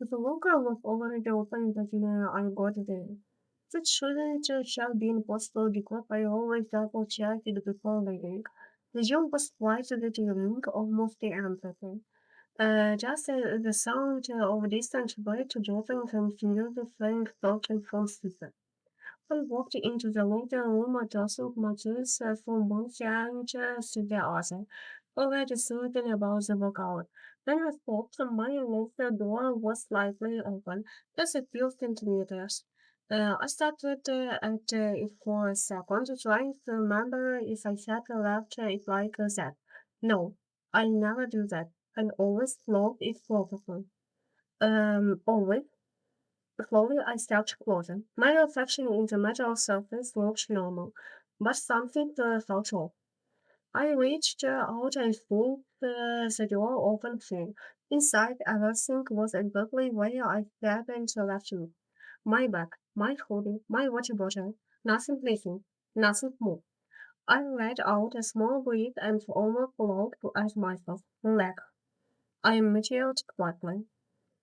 The locker was already open but I got there. That shouldn't have been possible because I always double checked it before leaving. The job was quite the almost empty. Just the sound of distant birds dropping from the flying talking from Caesar. I walked into the later room tossing matches from one hand to the other, already certain about the workout. Then I thought my later door was slightly open, just a few centimeters. I started at it for a second, trying to remember if I had left it like that. No, I never do that. I always lock it perfectly. Always. Slowly I stepped closer. My reflection in the metal surface looked normal, but something felt off. I reached out and pulled the door open full. Inside, everything was exactly where I happened to left it. My bag, my hoodie, my water bottle, nothing missing, nothing more. I let out a small breath and almost looked at myself. Leg. I muttered quietly.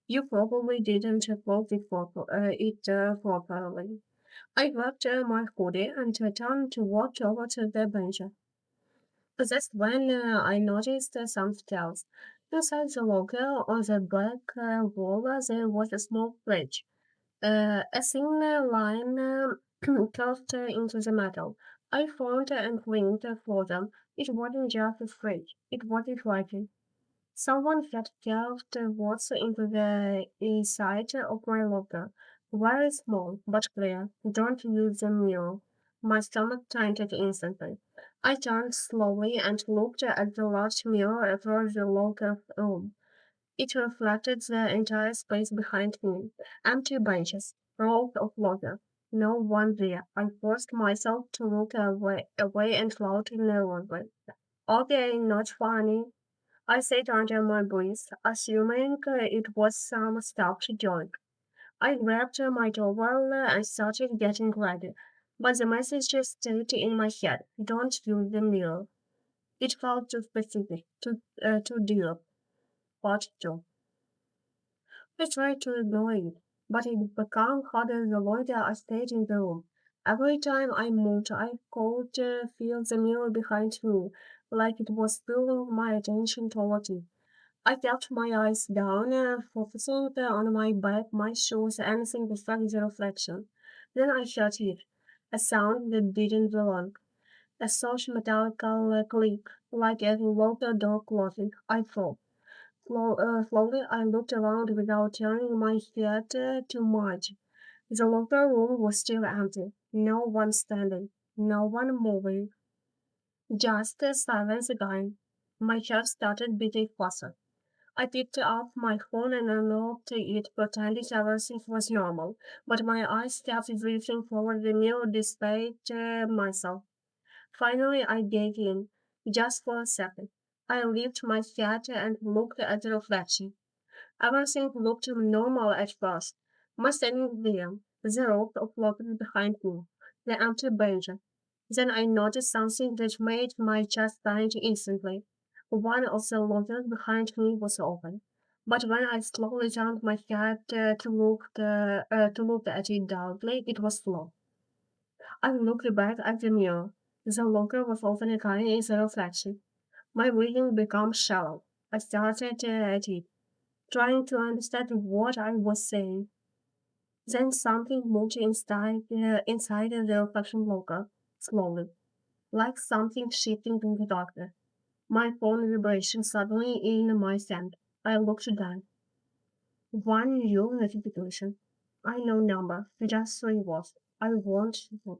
You probably didn't fold it properly. I grabbed my hoodie and turned to walk over to the bench. That's when I noticed something else. Inside the locker on the back wall, there was a small fridge. A thin line curved into the metal. I found and cleaned for them. It wasn't just a fridge. It was a writing. Someone had carved words into the inside of my locker. Very small, but clear. Don't use the mirror. My stomach tightened instantly. I turned slowly and looked at the large mirror across the locker room. It reflected the entire space behind me. Empty benches, rows of locker. No one there. I forced myself to look away and laughed nervously. Okay, not funny. I said under my breath, assuming it was some stuffed joke. I grabbed my towel and started getting ready, but the message just stayed in my head. Don't use the mirror. It felt too specific, too deep. Part two. I tried to ignore it, but it became harder the longer I stayed in the room. Every time I moved, I could feel the mirror behind me, like it was pulling my attention toward it. I kept my eyes down, focusing on my back, my shoes, anything besides the reflection. Then I heard it, a sound that didn't belong, a soft metallical click, like a local door closing. I thought. Slowly, I looked around without turning my head too much. The locker room was still empty. No one standing, no one moving. Just silence again. My heart started beating faster. I picked up my phone and unlocked it, pretending everything was normal. But my eyes kept drifting forward the mirror despite myself. Finally, I gave in, just for a second. I lifted my head and looked at the reflection. Everything looked normal at first. My standing there, the rope of lockers behind me, the empty bench. Then I noticed something that made my chest tighten instantly. One of the lockers behind me was open. But when I slowly turned my head to look at it doubtfully, it was locked. I looked back at the mirror. The locker was open again in the reflection. My breathing became shallow. I started at it, trying to understand what I was saying. Then something moved inside the reflection locker, slowly, like something shifting in the darkness. My phone vibration suddenly in my hand. I looked down. One new notification. I know number, just three words. I want you.